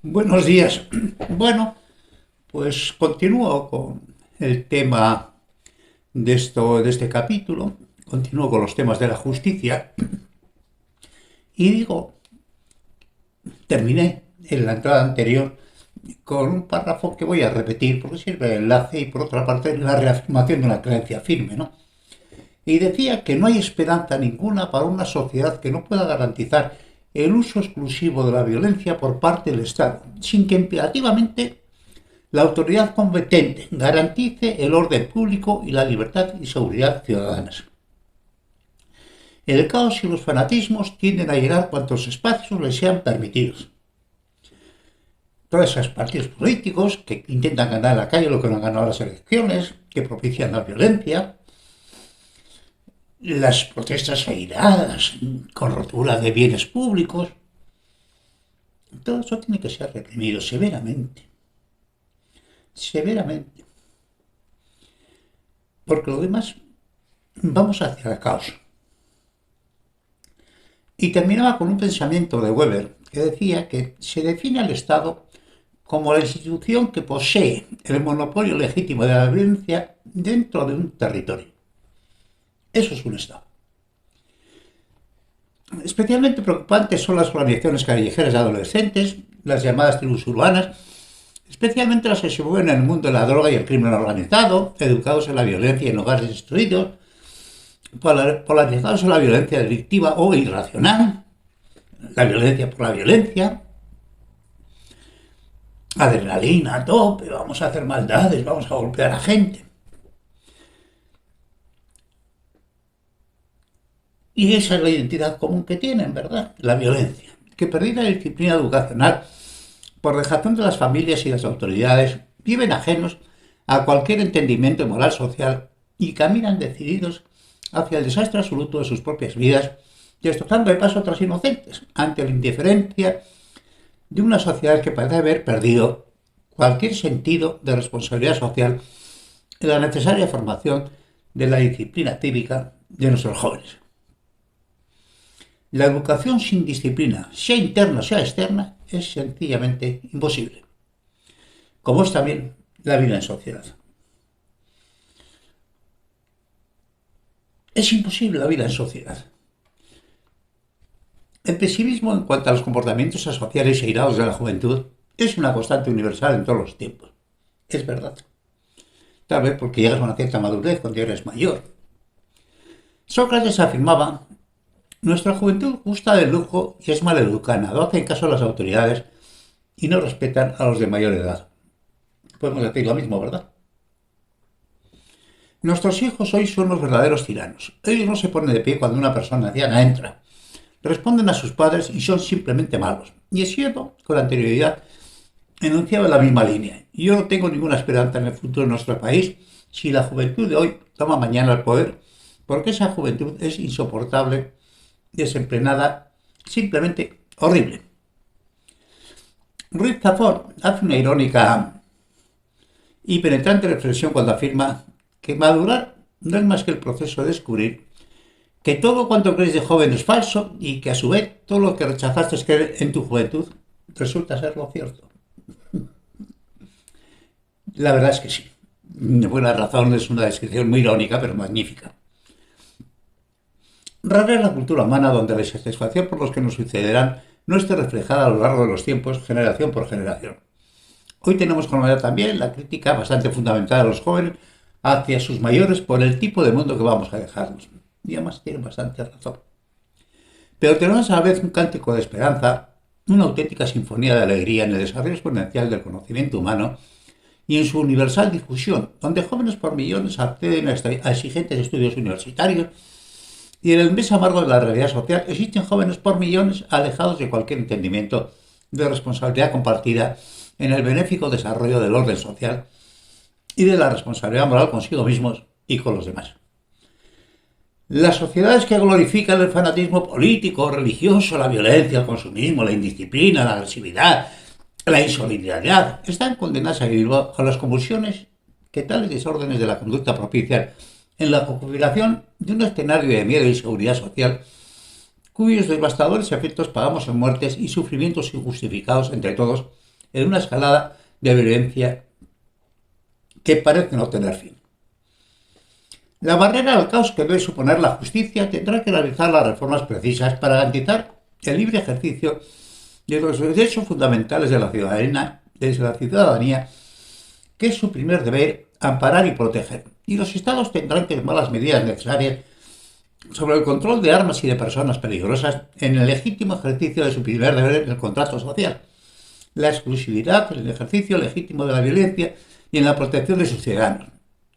Buenos días. Bueno, pues continúo con el tema de este capítulo, continúo con los temas de la justicia y digo, terminé en la entrada anterior con un párrafo que voy a repetir porque sirve de enlace y por otra parte la reafirmación de una creencia firme, ¿no? Y decía que no hay esperanza ninguna para una sociedad que no pueda garantizar el uso exclusivo de la violencia por parte del Estado, sin que imperativamente la autoridad competente garantice el orden público y la libertad y seguridad ciudadanas. El caos y los fanatismos tienden a llenar cuantos espacios les sean permitidos. Todos esos partidos políticos que intentan ganar en la calle lo que no han ganado las elecciones, que propician la violencia, las protestas airadas con rotura de bienes públicos, todo eso tiene que ser reprimido severamente, severamente, porque lo demás vamos hacia el caos. Y terminaba con un pensamiento de Weber que decía que se define al Estado como la institución que posee el monopolio legítimo de la violencia dentro de un territorio. Eso es un Estado. Especialmente preocupantes son las organizaciones callejeras de adolescentes, las llamadas tribus urbanas, especialmente las que se mueven en el mundo de la droga y el crimen organizado, educados en la violencia en hogares destruidos, polarizados en la violencia delictiva o irracional, la violencia por la violencia, adrenalina a tope, vamos a hacer maldades, vamos a golpear a gente. Y esa es la identidad común que tienen, ¿verdad? La violencia. Que perdida la disciplina educacional por dejación de las familias y las autoridades, viven ajenos a cualquier entendimiento moral social y caminan decididos hacia el desastre absoluto de sus propias vidas, destrozando de paso a otras inocentes, ante la indiferencia de una sociedad que parece haber perdido cualquier sentido de responsabilidad social y la necesaria formación de la disciplina cívica de nuestros jóvenes. La educación sin disciplina, sea interna o sea externa, es sencillamente imposible, como es también la vida en sociedad. Es imposible la vida en sociedad. El pesimismo en cuanto a los comportamientos asociales e airados de la juventud es una constante universal en todos los tiempos. Es verdad. Tal vez porque llegas a una cierta madurez cuando eres mayor. Sócrates afirmaba: nuestra juventud gusta del lujo y es maleducada, no hacen caso a las autoridades y no respetan a los de mayor edad. Podemos decir lo mismo, ¿verdad? Nuestros hijos hoy son los verdaderos tiranos. Ellos no se ponen de pie cuando una persona anciana entra. Responden a sus padres y son simplemente malos. Y es cierto, con anterioridad, enunciaba la misma línea. Yo no tengo ninguna esperanza en el futuro de nuestro país si la juventud de hoy toma mañana el poder, porque esa juventud es insoportable, desenfrenada, simplemente horrible. Ruiz Zafón hace una irónica y penetrante reflexión cuando afirma que madurar no es más que el proceso de descubrir que todo cuanto crees de joven es falso y que a su vez todo lo que rechazaste creer en tu juventud resulta ser lo cierto. La verdad es que sí. De buena razón es una descripción muy irónica pero magnífica. Rara es la cultura humana donde la insatisfacción por los que nos sucederán no esté reflejada a lo largo de los tiempos, generación por generación. Hoy tenemos con novedad también la crítica bastante fundamental de los jóvenes hacia sus mayores por el tipo de mundo que vamos a dejarnos. Y además tienen bastante razón. Pero tenemos a la vez un cántico de esperanza, una auténtica sinfonía de alegría en el desarrollo exponencial del conocimiento humano y en su universal difusión, donde jóvenes por millones acceden a exigentes estudios universitarios y en el mes amargo de la realidad social existen jóvenes por millones alejados de cualquier entendimiento de responsabilidad compartida en el benéfico desarrollo del orden social y de la responsabilidad moral consigo mismos y con los demás. Las sociedades que glorifican el fanatismo político, religioso, la violencia, el consumismo, la indisciplina, la agresividad, la insolidaridad, están condenadas a vivir bajo las convulsiones que tales desórdenes de la conducta propician en la configuración de un escenario de miedo y inseguridad social cuyos devastadores efectos pagamos en muertes y sufrimientos injustificados entre todos en una escalada de violencia que parece no tener fin. La barrera al caos que debe suponer la justicia tendrá que realizar las reformas precisas para garantizar el libre ejercicio de los derechos fundamentales de la ciudadanía, que es su primer deber amparar y proteger. Y los estados tendrán que tomar las medidas necesarias sobre el control de armas y de personas peligrosas en el legítimo ejercicio de su primer deber en el contrato social, la exclusividad en el ejercicio legítimo de la violencia y en la protección de sus ciudadanos.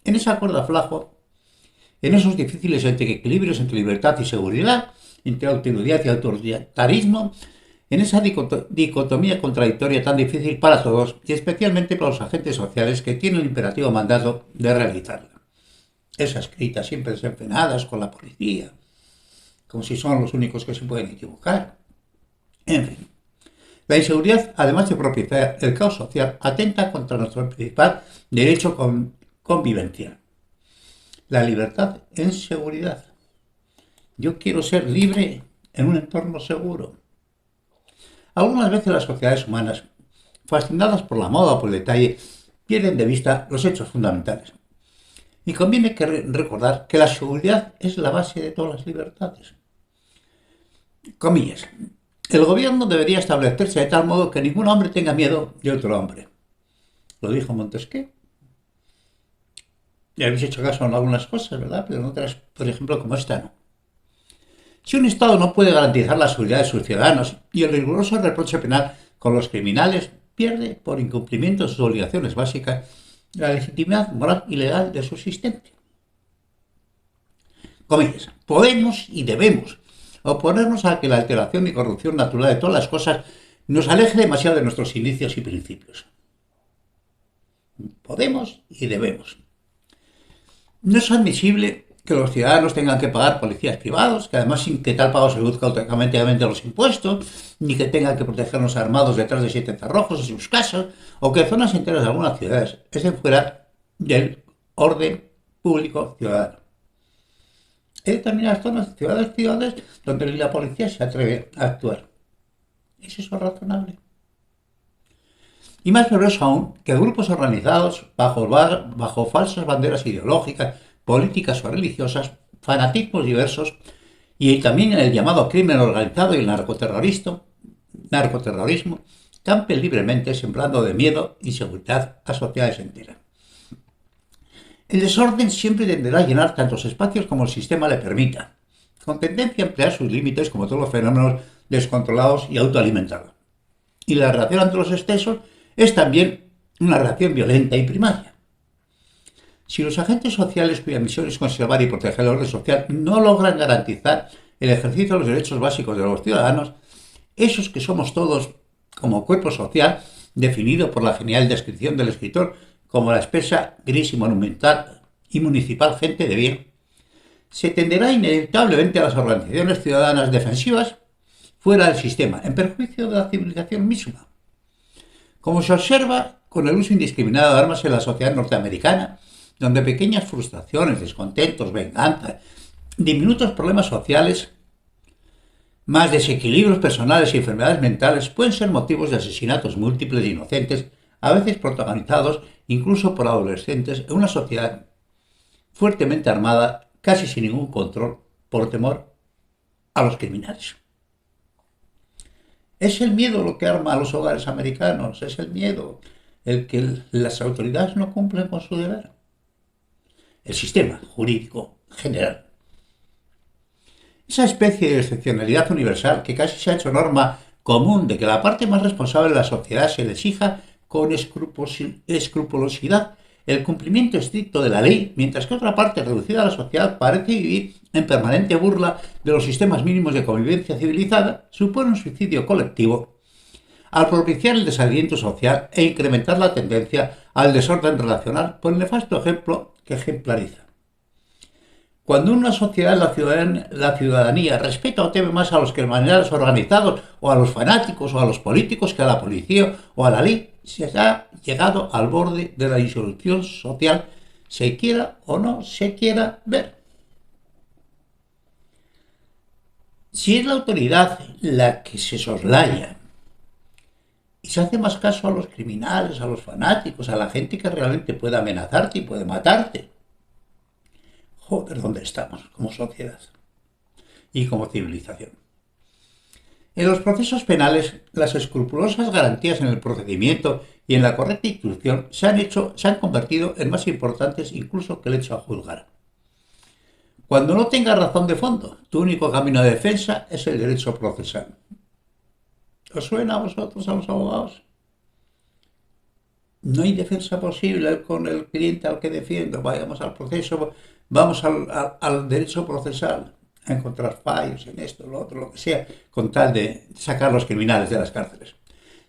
En esa cuerda floja, en esos difíciles equilibrios entre libertad y seguridad, entre autoridad y autoritarismo, en esa dicotomía contradictoria tan difícil para todos y especialmente para los agentes sociales que tienen el imperativo mandato de realizarla. Esas críticas siempre desenfrenadas con la policía, como si son los únicos que se pueden equivocar. En fin, la inseguridad, además de propiciar el caos social, atenta contra nuestro principal derecho convivencial. La libertad en seguridad. Yo quiero ser libre en un entorno seguro. Algunas veces las sociedades humanas, fascinadas por la moda o por el detalle, pierden de vista los hechos fundamentales. Y conviene recordar que la seguridad es la base de todas las libertades. Comillas. El gobierno debería establecerse de tal modo que ningún hombre tenga miedo de otro hombre. Lo dijo Montesquieu. Ya habéis hecho caso en algunas cosas, ¿verdad? Pero en otras, por ejemplo, como esta, no. Si un Estado no puede garantizar la seguridad de sus ciudadanos y el riguroso reproche penal con los criminales, pierde, por incumplimiento de sus obligaciones básicas, la legitimidad moral y legal de su existencia. Comillas. Podemos y debemos oponernos a que la alteración y corrupción natural de todas las cosas nos aleje demasiado de nuestros inicios y principios. Podemos y debemos. No es admisible que los ciudadanos tengan que pagar policías privados, que además sin que tal pago se reduzca automáticamente los impuestos, ni que tengan que protegernos armados detrás de 7 cerrojos en sus casas, o que zonas enteras de algunas ciudades estén fuera del orden público ciudadano. Hay determinadas zonas, ciudades, donde ni la policía se atreve a actuar. ¿Es eso razonable? Y más perverso aún, que grupos organizados bajo falsas banderas ideológicas, políticas o religiosas, fanatismos diversos, y también el llamado crimen organizado y el narcoterrorismo, campen libremente sembrando de miedo y inseguridad a sociedades enteras. El desorden siempre tenderá a llenar tantos espacios como el sistema le permita, con tendencia a emplear sus límites como todos los fenómenos descontrolados y autoalimentados. Y la reacción ante los excesos es también una reacción violenta y primaria. Si los agentes sociales cuya misión es conservar y proteger el orden social no logran garantizar el ejercicio de los derechos básicos de los ciudadanos, esos que somos todos como cuerpo social, definido por la genial descripción del escritor como la espesa, gris y monumental y municipal gente de bien, se tenderá inevitablemente a las organizaciones ciudadanas defensivas fuera del sistema, en perjuicio de la civilización misma. Como se observa con el uso indiscriminado de armas en la sociedad norteamericana, donde pequeñas frustraciones, descontentos, venganza, diminutos problemas sociales, más desequilibrios personales y enfermedades mentales pueden ser motivos de asesinatos múltiples e inocentes, a veces protagonizados incluso por adolescentes en una sociedad fuertemente armada, casi sin ningún control, por temor a los criminales. Es el miedo lo que arma a los hogares americanos, es el miedo el que las autoridades no cumplen con su deber. El sistema jurídico general. Esa especie de excepcionalidad universal que casi se ha hecho norma común de que la parte más responsable de la sociedad se le exija con escrupulosidad el cumplimiento estricto de la ley, mientras que otra parte reducida a la sociedad parece vivir en permanente burla de los sistemas mínimos de convivencia civilizada, supone un suicidio colectivo al propiciar el desaliento social e incrementar la tendencia al desorden relacional por el nefasto ejemplo que ejemplariza. Cuando una sociedad, la ciudadanía, respeta o teme más a los criminales organizados, o a los fanáticos, o a los políticos que a la policía o a la ley, se ha llegado al borde de la disolución social, se quiera o no se quiera ver. Si es la autoridad la que se soslaya Y se hace más caso a los criminales, a los fanáticos, a la gente que realmente puede amenazarte y puede matarte. Joder, ¿dónde estamos como sociedad y como civilización? En los procesos penales, las escrupulosas garantías en el procedimiento y en la correcta instrucción se han convertido en más importantes incluso que el hecho a juzgar. Cuando no tengas razón de fondo, tu único camino de defensa es el derecho procesal. ¿Os suena a vosotros, a los abogados? No hay defensa posible con el cliente al que defiendo. Vayamos al proceso, vamos al derecho procesal, a encontrar fallos en esto, lo otro, lo que sea, con tal de sacar a los criminales de las cárceles.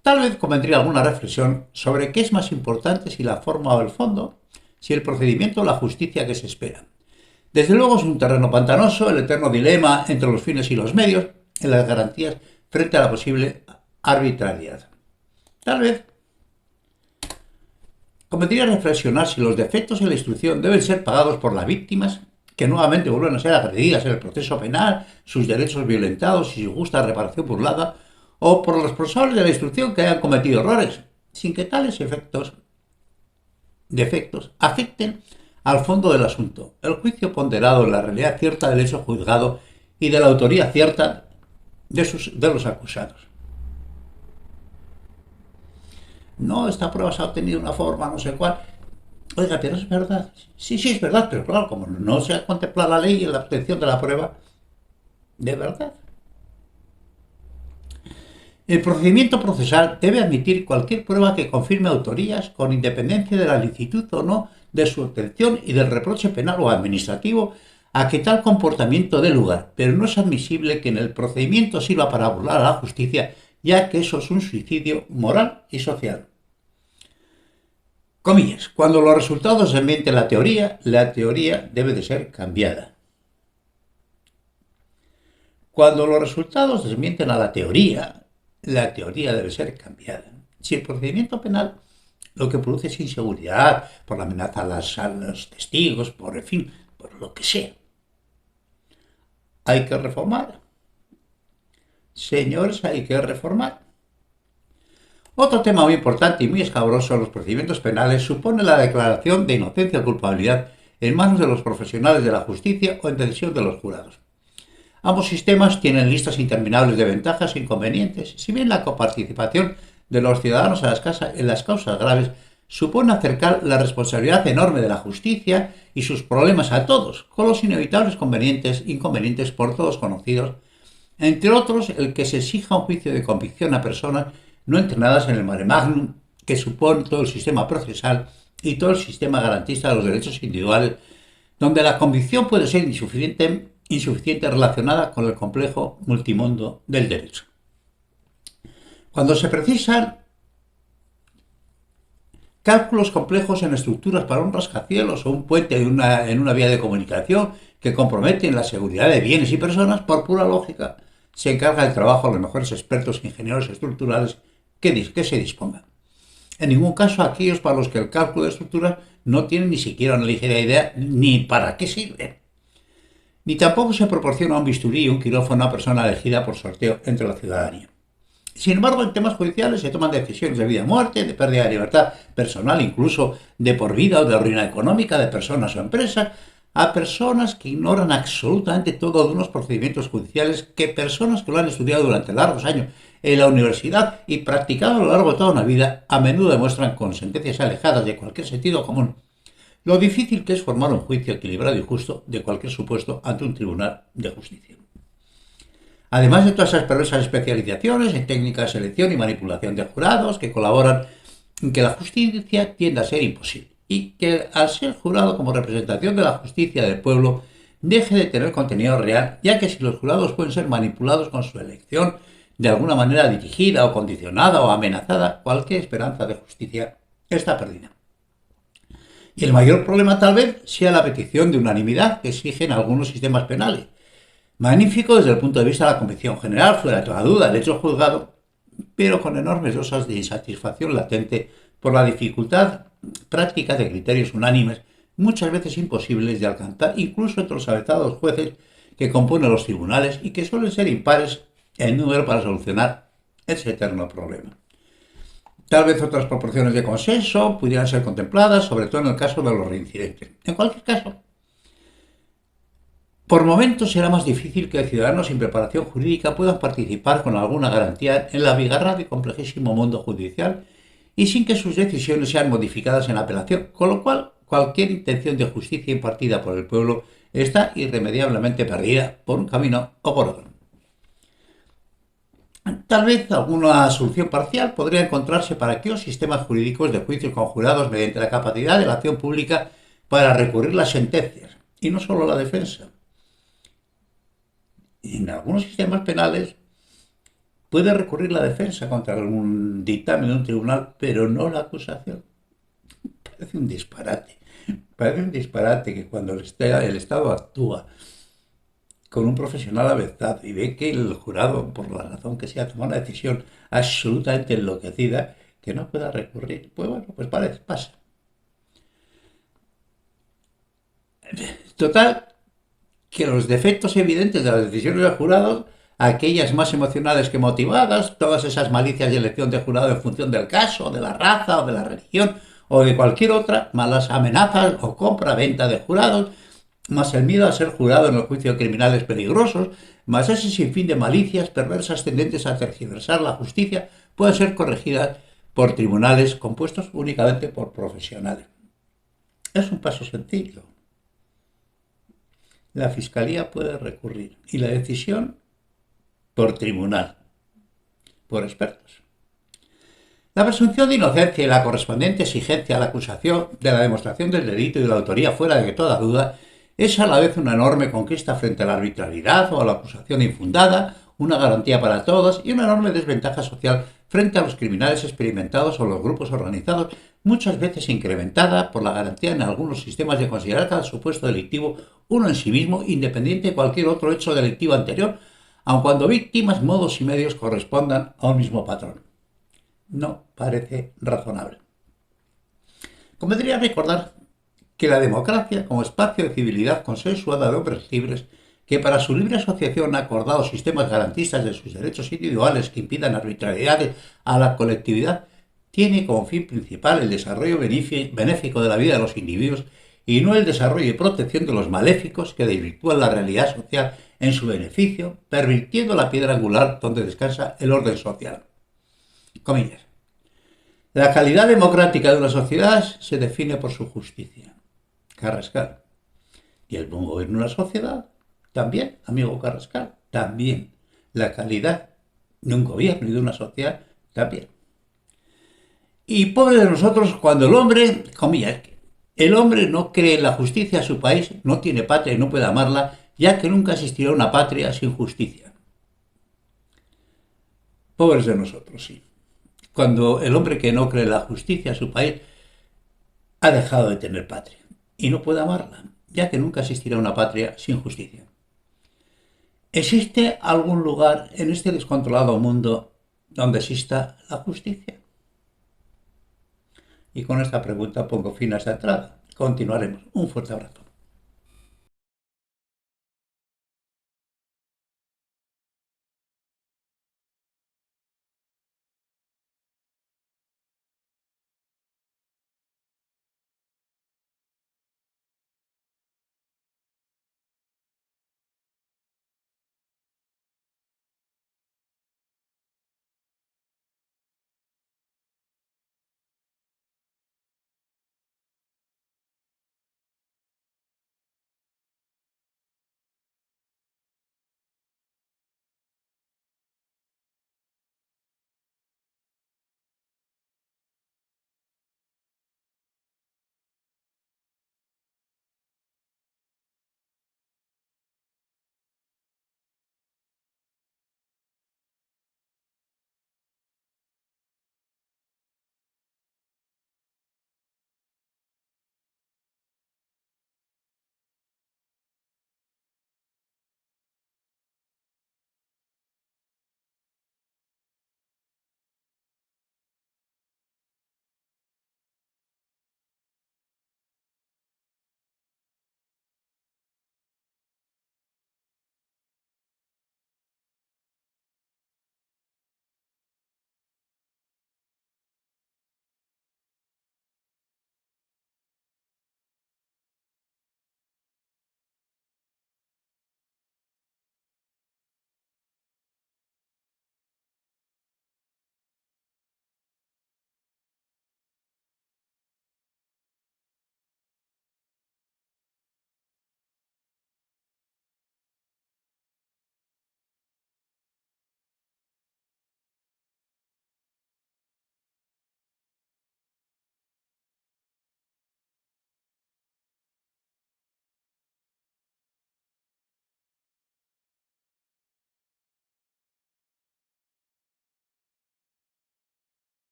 Tal vez convendría alguna reflexión sobre qué es más importante, si la forma o el fondo, si el procedimiento o la justicia que se espera. Desde luego es un terreno pantanoso, el eterno dilema entre los fines y los medios en las garantías frente a la posible arbitrariedad. Tal vez convendría reflexionar si los defectos en la instrucción deben ser pagados por las víctimas, que nuevamente vuelven a ser agredidas en el proceso penal, sus derechos violentados y su justa reparación burlada, o por los responsables de la instrucción que hayan cometido errores, sin que tales defectos afecten al fondo del asunto, el juicio ponderado en la realidad cierta del hecho juzgado y de la autoría cierta de los acusados. No, esta prueba se ha obtenido de una forma, no sé cuál. Oiga, pero es verdad. Sí, sí, es verdad, pero claro, como no se ha contemplado la ley en la obtención de la prueba, de verdad. El procedimiento procesal debe admitir cualquier prueba que confirme autorías con independencia de la licitud o no de su obtención y del reproche penal o administrativo a que tal comportamiento dé lugar, pero no es admisible que en el procedimiento sirva para burlar a la justicia, ya que eso es un suicidio moral y social. Comillas, cuando los resultados desmienten la teoría debe de ser cambiada. Cuando los resultados desmienten a la teoría debe ser cambiada. Si el procedimiento penal lo que produce es inseguridad, por la amenaza a los testigos, por lo que sea, hay que reformar. Señores, hay que reformar. Otro tema muy importante y muy escabroso en los procedimientos penales supone la declaración de inocencia o culpabilidad en manos de los profesionales de la justicia o en decisión de los jurados. Ambos sistemas tienen listas interminables de ventajas e inconvenientes, si bien la coparticipación de los ciudadanos en las causas graves supone acercar la responsabilidad enorme de la justicia y sus problemas a todos, con los inevitables inconvenientes por todos conocidos, entre otros el que se exija un juicio de convicción a personas no entrenadas en el mare magnum que supone todo el sistema procesal y todo el sistema garantista de los derechos individuales, donde la convicción puede ser insuficiente relacionada con el complejo multimundo del derecho. Cuando se precisan cálculos complejos en estructuras para un rascacielos o un puente en una vía de comunicación que comprometen la seguridad de bienes y personas, por pura lógica, se encarga el trabajo a los mejores expertos e ingenieros estructurales que se dispongan. En ningún caso aquellos para los que el cálculo de estructuras no tienen ni siquiera una ligera idea ni para qué sirve. Ni tampoco se proporciona un bisturí y un quirófano a persona elegida por sorteo entre la ciudadanía. Sin embargo, en temas judiciales se toman decisiones de vida o muerte, de pérdida de libertad personal, incluso de por vida o de ruina económica de personas o empresas, a personas que ignoran absolutamente todo de unos procedimientos judiciales que personas que lo han estudiado durante largos años en la universidad y practicado a lo largo de toda una vida a menudo demuestran con sentencias alejadas de cualquier sentido común lo difícil que es formar un juicio equilibrado y justo de cualquier supuesto ante un tribunal de justicia. Además de todas esas perversas especializaciones en técnicas de selección y manipulación de jurados que colaboran en que la justicia tienda a ser imposible y que al ser jurado como representación de la justicia del pueblo deje de tener contenido real, ya que si los jurados pueden ser manipulados con su elección de alguna manera dirigida o condicionada o amenazada, cualquier esperanza de justicia está perdida. Y el mayor problema tal vez sea la petición de unanimidad que exigen algunos sistemas penales. Magnífico desde el punto de vista de la convicción general, fuera de toda duda, el hecho juzgado, pero con enormes dosas de insatisfacción latente por la dificultad práctica de criterios unánimes, muchas veces imposibles de alcanzar, incluso entre los avetados jueces que componen los tribunales y que suelen ser impares en número para solucionar ese eterno problema. Tal vez otras proporciones de consenso pudieran ser contempladas, sobre todo en el caso de los reincidentes. En cualquier caso, por momentos será más difícil que ciudadanos sin preparación jurídica puedan participar con alguna garantía en la abigarrado y complejísimo mundo judicial y sin que sus decisiones sean modificadas en la apelación, con lo cual cualquier intención de justicia impartida por el pueblo está irremediablemente perdida por un camino o por otro. Tal vez alguna solución parcial podría encontrarse para aquellos sistemas jurídicos de juicios conjurados mediante la capacidad de la acción pública para recurrir las sentencias, y no solo la defensa. En algunos sistemas penales puede recurrir la defensa contra algún dictamen de un tribunal, pero no la acusación. Parece un disparate. Parece un disparate que cuando el Estado actúa con un profesional avezado y ve que el jurado, por la razón que sea, toma una decisión absolutamente enloquecida, que no pueda recurrir. Pues bueno, pues parece, pasa. Total, que los defectos evidentes de las decisiones del jurado, aquellas más emocionales que motivadas, todas esas malicias de elección de jurado en función del caso, de la raza o de la religión o de cualquier otra, malas amenazas o compra-venta de jurados, más el miedo a ser jurado en el juicio de criminales peligrosos, más ese sinfín de malicias perversas tendentes a tergiversar la justicia, pueden ser corregidas por tribunales compuestos únicamente por profesionales. Es un paso sencillo. La Fiscalía puede recurrir y la decisión por tribunal, por expertos. La presunción de inocencia y la correspondiente exigencia a la acusación de la demostración del delito y de la autoría fuera de toda duda es a la vez una enorme conquista frente a la arbitrariedad o a la acusación infundada, una garantía para todos y una enorme desventaja social frente a los criminales experimentados o los grupos organizados, muchas veces incrementada por la garantía en algunos sistemas de considerar cada supuesto delictivo uno en sí mismo, independiente de cualquier otro hecho delictivo anterior, aun cuando víctimas, modos y medios correspondan a un mismo patrón. No parece razonable. Convendría recordar que la democracia, como espacio de civilidad consensuada de hombres libres, que para su libre asociación ha acordado sistemas garantistas de sus derechos individuales que impidan arbitrariedades a la colectividad, tiene como fin principal el desarrollo benéfico de la vida de los individuos y no el desarrollo y protección de los maléficos que desvirtúan la realidad social en su beneficio, pervirtiendo la piedra angular donde descansa el orden social. Comillas. La calidad democrática de una sociedad se define por su justicia. Carrascal. Y el buen gobierno de una sociedad, también, amigo Carrascal, también. La calidad de un gobierno y de una sociedad, también. Y pobre de nosotros cuando el hombre, comillas, el hombre no cree en la justicia a su país, no tiene patria y no puede amarla, ya que nunca existirá una patria sin justicia. Pobres de nosotros, sí. Cuando el hombre que no cree en la justicia a su país ha dejado de tener patria y no puede amarla, ya que nunca existirá una patria sin justicia. ¿Existe algún lugar en este descontrolado mundo donde exista la justicia? Y con esta pregunta pongo fin a esta entrada. Continuaremos. Un fuerte abrazo.